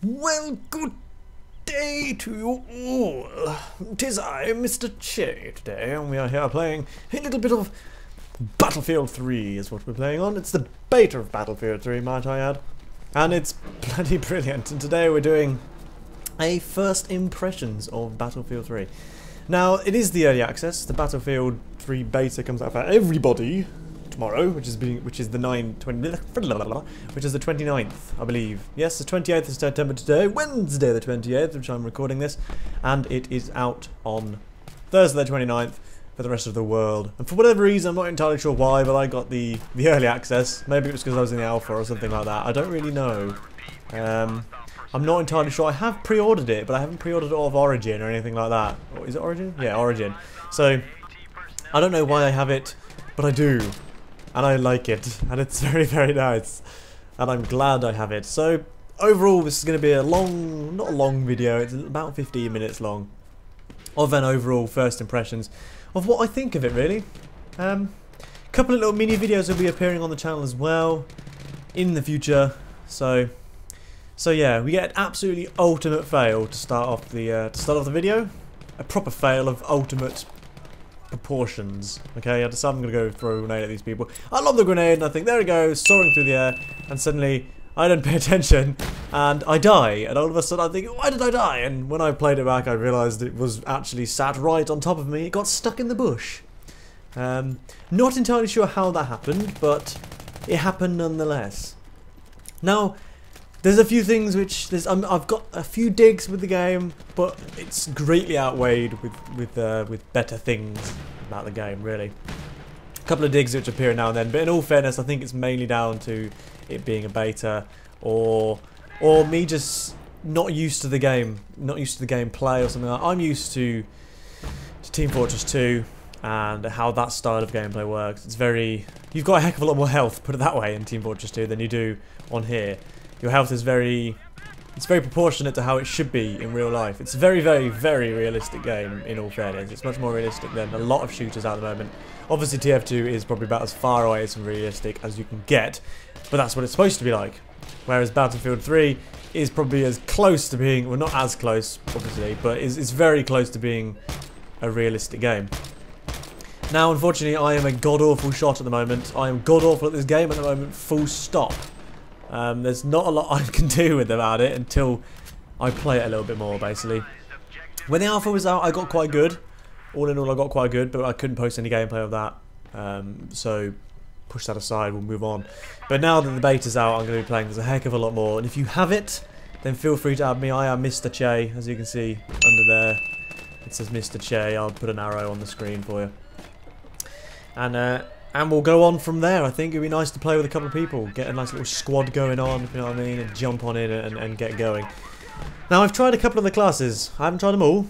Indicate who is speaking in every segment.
Speaker 1: Well, good day to you all. 'Tis I, Mr. Che, today, and we are here playing a little bit of Battlefield 3 is what we're playing on. It's the beta of Battlefield 3, might I add. And it's bloody brilliant. And today we're doing a first impressions of Battlefield 3. Now, it is the early access. The Battlefield 3 beta comes out for everybody tomorrow, which is the 29th, I believe. Yes, the 28th of September today, Wednesday the 28th, which I'm recording this, and it is out on Thursday the 29th for the rest of the world. And for whatever reason, I'm not entirely sure why, but I got the early access. Maybe it was because I was in the alpha or something like that. I don't really know. I'm not entirely sure. I have pre-ordered it, but I haven't pre-ordered it off Origin or anything like that. Or is it Origin? Yeah, Origin. So, I don't know why I have it, but I do. And I like it. And it's very, very nice. And I'm glad I have it. So, overall, this is going to be a long, not a long video. It's about 15 minutes long. Of an overall first impressions of what I think of it, really. Couple of little mini videos will be appearing on the channel as well in the future. So yeah, we get an absolutely ultimate fail to start off the video. A proper fail of ultimate proportions. Okay, I decided I'm gonna go throw a grenade at these people. I love the grenade, and I think there it goes, soaring through the air, and suddenly I don't pay attention, and I die. And all of a sudden I think, why did I die? And when I played it back, I realised it was actually sat right on top of me. It got stuck in the bush. Not entirely sure how that happened, but it happened nonetheless. Now, there's a few things which I've got a few digs with the game, but it's greatly outweighed with better things about the game, really. A couple of digs which appear now and then, but in all fairness, I think it's mainly down to it being a beta, or me just not used to the game, not used to the gameplay or something like that. I'm used to Team Fortress 2 and how that style of gameplay works. It's very, you've got a heck of a lot more health, put it that way, in Team Fortress 2 than you do on here. Your health is very proportionate to how it should be in real life. It's a very, very, very realistic game, in all fairness. It's much more realistic than a lot of shooters at the moment. Obviously, TF2 is probably about as far away from realistic as you can get, but that's what it's supposed to be like. Whereas Battlefield 3 is probably as close to being, well, not as close, obviously, but is very close to being a realistic game. Now, unfortunately, I am a god-awful shot at the moment. I am god-awful at this game at the moment, full stop. There's not a lot I can do about it until I play it a little bit more, basically. When the alpha was out, I got quite good. All in all, I got quite good, but I couldn't post any gameplay of that. So, push that aside, we'll move on. But now that the beta's out, I'm going to be playing this a heck of a lot more. And if you have it, then feel free to add me. I am Mr. Che, as you can see under there. It says Mr. Che. I'll put an arrow on the screen for you. And we'll go on from there. I think it'd be nice to play with a couple of people, get a nice little squad going on, if you know what I mean, and jump on in and get going. Now, I've tried a couple of the classes. I haven't tried them all.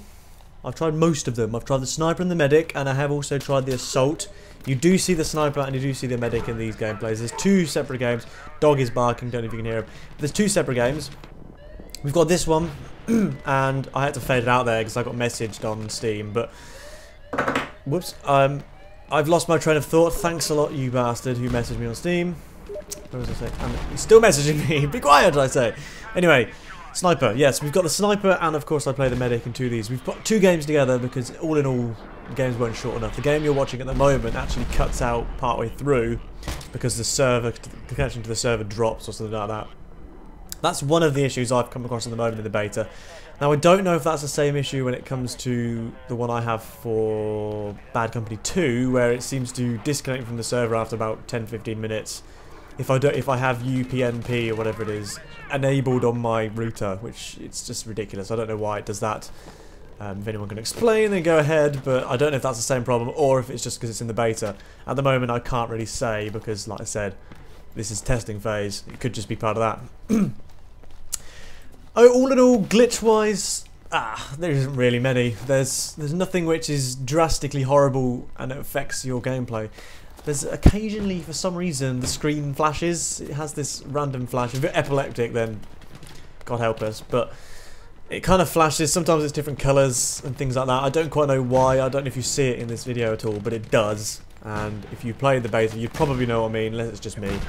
Speaker 1: I've tried most of them. I've tried the sniper and the medic, and I have also tried the assault. You do see the sniper and you do see the medic in these gameplays. There's two separate games. Dog is barking, don't know if you can hear him. There's two separate games. We've got this one, and I had to fade it out there because I got messaged on Steam, but whoops. I've lost my train of thought. Thanks a lot, you bastard who messaged me on Steam. What was I saying? And he's still messaging me. Be quiet, I say. Anyway, sniper. Yes, we've got the sniper, and of course I play the medic in two of these. We've got two games together because all in all, the games weren't short enough. The game you're watching at the moment actually cuts out partway through because the connection to the server drops or something like that. That's one of the issues I've come across at the moment in the beta. Now, I don't know if that's the same issue when it comes to the one I have for Bad Company 2, where it seems to disconnect from the server after about 10-15 minutes. If I have UPnP or whatever it is enabled on my router, which it's just ridiculous. I don't know why it does that. If anyone can explain, then go ahead. But I don't know if that's the same problem or if it's just because it's in the beta. At the moment, I can't really say because, like I said, this is testing phase. It could just be part of that. Oh, all in all, glitch-wise, there isn't really many. There's nothing which is drastically horrible and it affects your gameplay. There's occasionally, for some reason, the screen flashes. It has this random flash. If you're epileptic, then God help us. But it kind of flashes. Sometimes it's different colours and things like that. I don't quite know why. I don't know if you see it in this video at all, but it does. And if you played the beta, you probably know what I mean, unless it's just me.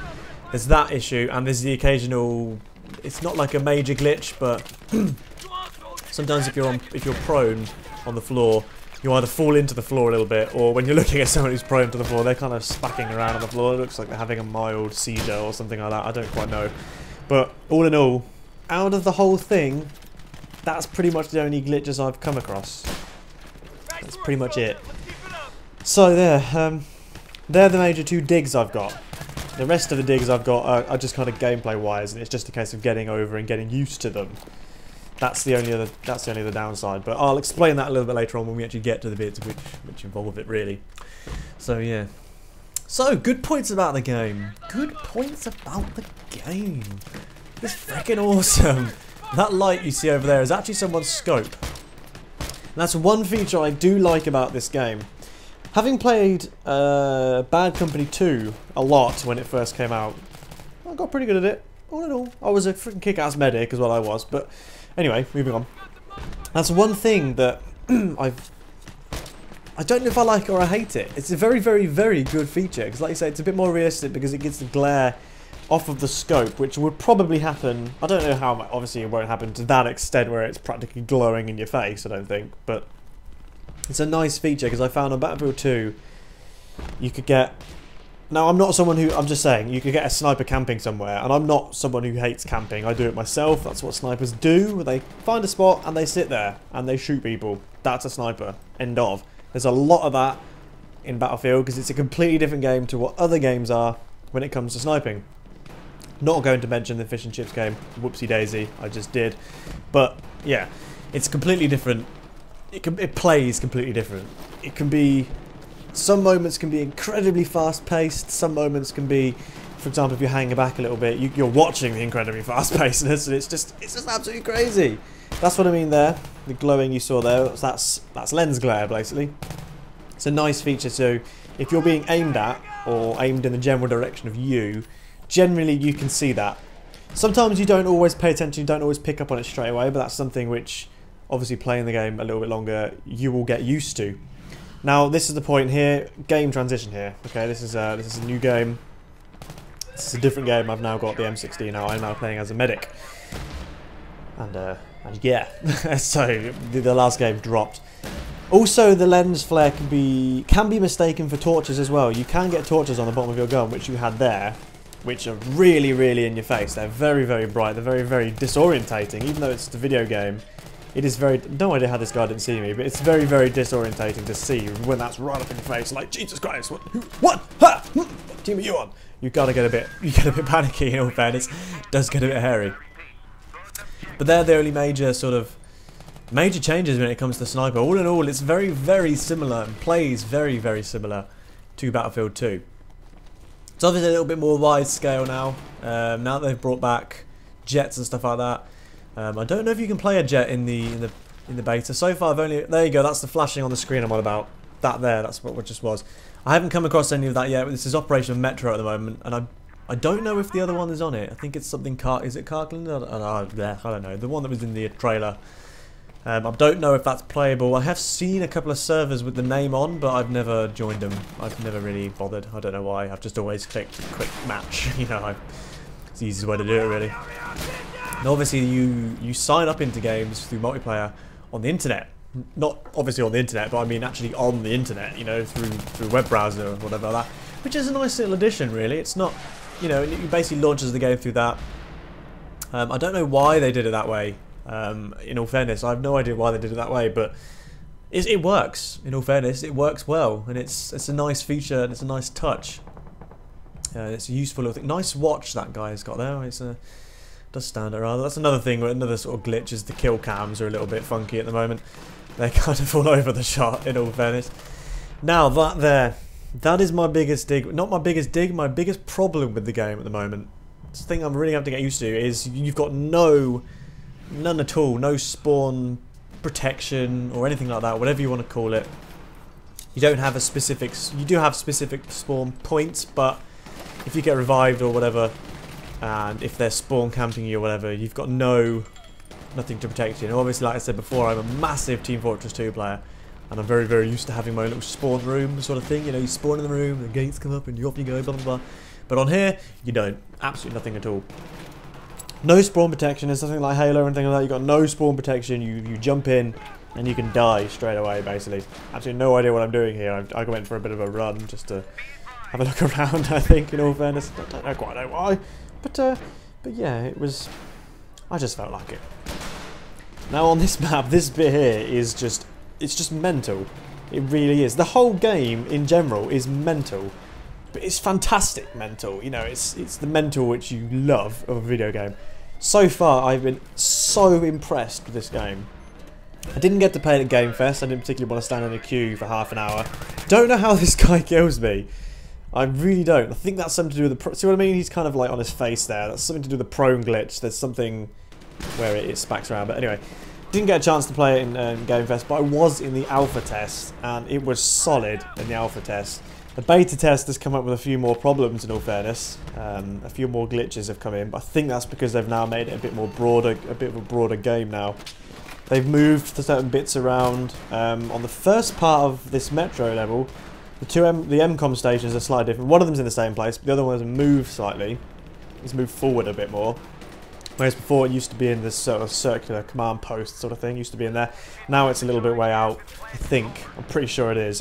Speaker 1: There's that issue, and there's the occasional it's not like a major glitch, but sometimes if you're prone on the floor, you either fall into the floor a little bit, or when you're looking at someone who's prone to the floor, they're kind of spacking around on the floor. It looks like they're having a mild seizure or something like that. I don't quite know. But all in all, out of the whole thing, that's pretty much the only glitches I've come across. That's pretty much it. So there, they're the major 2 digs I've got. The rest of the digs I've got are just kind of gameplay-wise, and it's just a case of getting over and getting used to them. That's the only other downside. But I'll explain that a little bit later on when we actually get to the bits which involve it really. So yeah. So good points about the game. Good points about the game. It's freaking awesome. That light you see over there is actually someone's scope. And that's one feature I do like about this game. Having played Bad Company 2 a lot when it first came out, I got pretty good at it. All in all, I was a freaking kick-ass medic as well. I was, but anyway, moving on. That's one thing that I don't know if I like it or I hate it. It's a very, very, very good feature because, like you say, it's a bit more realistic because it gets the glare off of the scope, which would probably happen. I don't know how. Obviously, it won't happen to that extent where it's practically glowing in your face. I don't think, but it's a nice feature because I found on Battlefield 2 you could get... Now, I'm not someone who... I'm just saying, you could get a sniper camping somewhere, and I'm not someone who hates camping. I do it myself. That's what snipers do. They find a spot and they sit there and they shoot people. That's a sniper. End of. There's a lot of that in Battlefield because it's a completely different game to what other games are when it comes to sniping. Not going to mention the fish and chips game. Whoopsie daisy. I just did. But, yeah. It's completely different. It plays completely different. It can be... Some moments can be incredibly fast-paced. Some moments can be, for example, if you're hanging back a little bit, you're watching the incredibly fast-pacedness, and it's just absolutely crazy. That's what I mean there. The glowing you saw there, that's lens glare, basically. It's a nice feature, so if you're being aimed at, or aimed in the general direction of you, generally you can see that. Sometimes you don't always pay attention, you don't always pick up on it straight away, but that's something which, obviously playing the game a little bit longer, you will get used to. Now, this is the point here, game transition here. Okay, this is a new game. This is a different game. I've now got the M16 now. I'm now playing as a medic. And yeah, so the last game dropped. Also, the lens flare can be mistaken for torches as well. You can get torches on the bottom of your gun, which you had there, which are really, really in your face. They're very, very bright. They're very, very disorientating, even though it's a video game. It is very... No idea how this guy didn't see me, but it's very, very disorientating to see when that's right up in your face. Like, Jesus Christ, what? Ha! What team are you on? You get a bit panicky, in all fairness. It does get a bit hairy. But they're the only major changes when it comes to sniper. All in all, it's very, very similar and plays very, very similar to Battlefield 2. It's obviously a little bit more wide scale now. Now that they've brought back jets and stuff like that. I don't know if you can play a jet in the beta. So far, I've only... There you go. That's the flashing on the screen I'm on about. That there. That's what it just was. I haven't come across any of that yet. But this is Operation Metro at the moment, and I don't know if the other one is on it. I think it's something Is it Kirkland? I don't know. The one that was in the trailer. I don't know if that's playable. I have seen a couple of servers with the name on, but I've never joined them. I've never really bothered. I don't know why. I've just always clicked quick match. You know, it's the easiest way to do it, really. And obviously, you sign up into games through multiplayer on the internet. Not obviously on the internet, but I mean actually on the internet. You know, through web browser or whatever like that. Which is a nice little addition, really. It's not, you know, it basically launches the game through that. I don't know why they did it that way. In all fairness, I have no idea why they did it that way, but it works. In all fairness, it works well, and it's a nice feature and it's a nice touch. It's a useful little thing. Nice watch that guy has got there. Does stand out rather. That's another thing. Another sort of glitch is the kill cams are a little bit funky at the moment. They're kind of all over the shot. In all fairness. Now that is my biggest dig. Not my biggest dig. My biggest problem with the game at the moment. The thing I'm really having to get used to is you've got none at all. No spawn protection or anything like that. Whatever you want to call it. You don't have a specific. You do have specific spawn points, but if you get revived or whatever. And if they're spawn camping you or whatever, you've got nothing to protect you. And obviously, like I said before, I'm a massive Team Fortress 2 player, and I'm very, very used to having my little spawn room sort of thing. You know, you spawn in the room, the gates come up, and off you go, blah blah blah. But on here, you don't. Absolutely nothing at all. No spawn protection. It's something like Halo and things like that. You got no spawn protection. You jump in and you can die straight away. Basically, absolutely no idea what I'm doing here. I went for a bit of a run just to have a look around. I think, in all fairness, I don't know quite know why, but yeah, it was. I just felt like it. Now on this map, this bit here is it's just mental. It really is. The whole game in general is mental. But it's fantastic mental, you know, it's the mental which you love of a video game. So far, I've been so impressed with this game. I didn't get to play it at Game Fest. I didn't particularly want to stand in a queue for half an hour. Don't know how this guy kills me. I really don't. I think that's something to do with the... See what I mean? He's kind of like on his face there. That's something to do with the prone glitch. There's something where it smacks around. But anyway, didn't get a chance to play it in Game Fest, but I was in the alpha test, and it was solid in the alpha test. The beta test has come up with a few more problems, in all fairness. A few more glitches have come in, but I think that's because they've now made it a bit more broader, a bit of a broader game now. They've moved certain bits around. On the first part of this metro level, the MCOM stations are slightly different. One of them's in the same place, but the other one has moved slightly. It's moved forward a bit more. Whereas before it used to be in this sort of circular command post sort of thing, used to be in there. Now it's a little bit way out, I think. I'm pretty sure it is.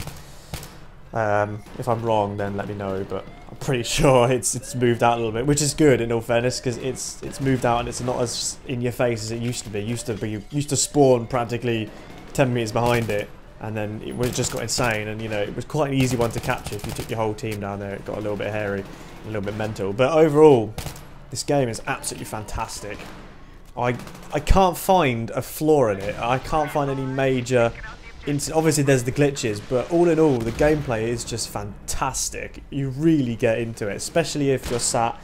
Speaker 1: If I'm wrong, then let me know, but I'm pretty sure it's moved out a little bit, which is good in all fairness, because it's moved out and it's not as in your face as it used to be. Used to spawn practically 10 meters behind it, and then it just got insane, and you know, it was quite an easy one to capture if you took your whole team down there. It got a little bit hairy, a little bit mental, but overall, this game is absolutely fantastic. I can't find a flaw in it. I can't find any major... Obviously there's the glitches, but all in all the gameplay is just fantastic. You really get into it, especially if you're sat,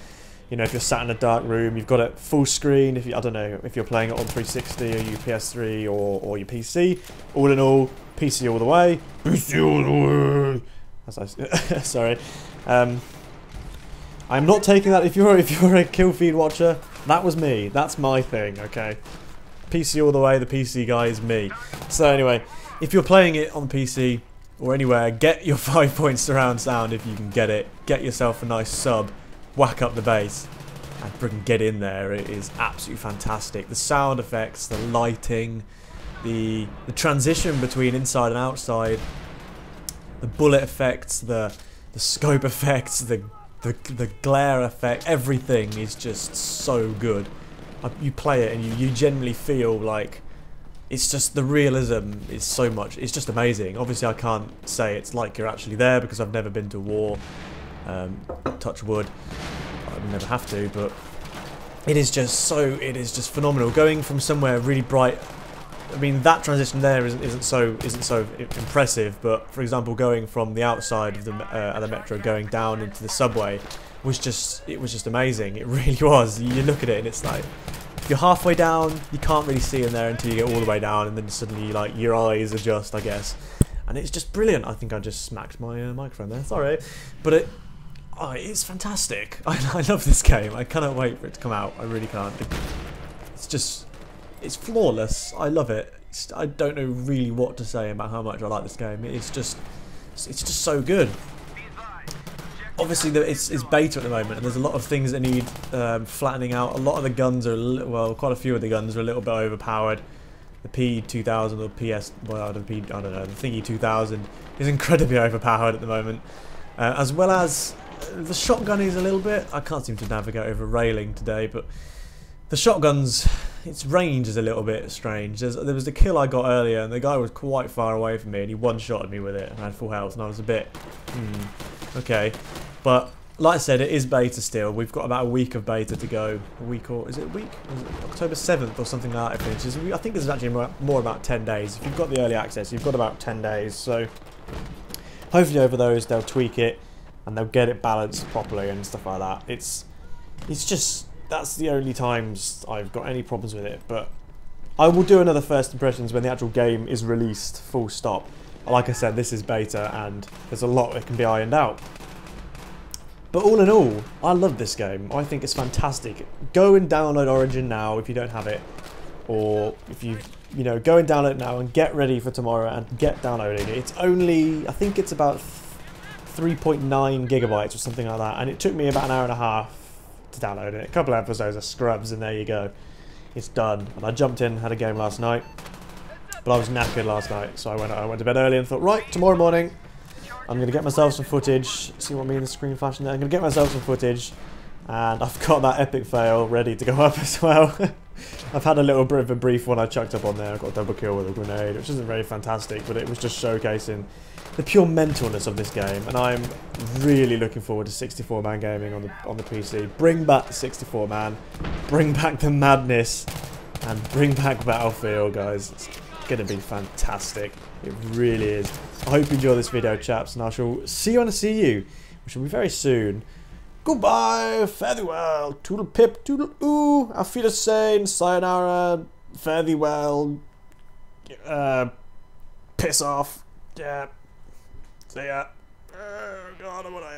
Speaker 1: you know, if you're sat in a dark room, you've got it full screen. If you, I don't know, if you're playing it on 360 or your PS3 or your PC. All in all, PC all the way. PC all the way. As I sorry, I'm not taking that. If you're a kill feed watcher, that was me. That's my thing. Okay, PC all the way. The PC guy is me. So anyway. If you're playing it on PC or anywhere, get your 5 point surround sound if you can get it. Get yourself a nice sub, whack up the bass, and freaking get in there. It is absolutely fantastic. The sound effects, the lighting, the transition between inside and outside, the bullet effects, the scope effects, the glare effect, everything is just so good. You play it and you generally feel like... It's just, the realism is so much, it's just amazing. Obviously I can't say it's like you're actually there because I've never been to war, touch wood, I never have to, but it is just phenomenal. Going from somewhere really bright, I mean that transition there isn't so impressive, but for example going from the outside of the metro going down into the subway was just amazing. It really was. You look at it and it's like, if you're halfway down, you can't really see in there until you get all the way down, and then suddenly, like, your eyes adjust, I guess. And it's just brilliant. I think I just smacked my microphone there. Sorry, but it's fantastic. I love this game. I cannot wait for it to come out. I really can't. It's flawless. I love it. I don't know really what to say about how much I like this game. It's just so good. Obviously, it's beta at the moment, and there's a lot of things that need flattening out. A lot of the guns are, well, quite a few of the guns are a little bit overpowered. The P2000 or PS, well, I don't know, the Thingy 2000 is incredibly overpowered at the moment. As well as the shotgun is a little bit. I can't seem to navigate over railing today, but the shotguns, its range is a little bit strange. There was the kill I got earlier, and the guy was quite far away from me, and he one-shotted me with it, and I had full health, and I was a bit, okay. But like I said, it is beta still. We've got about a week of beta to go. A week, or is it a week? Is it October 7th or something like that it finishes? I think this is actually more about 10 days. If you've got the early access, you've got about 10 days. So hopefully over those they'll tweak it and they'll get it balanced properly and stuff like that. It's just, that's the only times I've got any problems with it. But I will do another first impressions when the actual game is released, full stop. Like I said, this is beta and there's a lot that can be ironed out. But all in all, I love this game. I think it's fantastic. Go and download Origin now if you don't have it. Or if you know, go and download it now and get ready for tomorrow and get downloading it. It's only, I think it's about 3.9 gigabytes or something like that. And it took me about an hour and a half to download it. A couple of episodes of Scrubs, and there you go. It's done. And I jumped in, had a game last night, but I was knackered last night, so I went to bed early and thought, right, tomorrow morning, I'm going to get myself some footage. See what me and the screen flashing there? I'm going to get myself some footage, and I've got that epic fail ready to go up as well. I've had a little bit of a brief one I chucked up on there. I got a double kill with a grenade, which isn't very fantastic, but it was just showcasing the pure mentalness of this game, and I'm really looking forward to 64-man gaming on the PC. Bring back the 64-man, bring back the madness, and bring back Battlefield, guys. It's going to be fantastic. It really is. I hope you enjoy this video, chaps, and I shall see you on a CU, which will be very soon. Goodbye, fare thee well, toodle pip, toodle ooh, auf Wiedersehen, sayonara, fare thee well, piss off, yeah, see ya, oh god, what I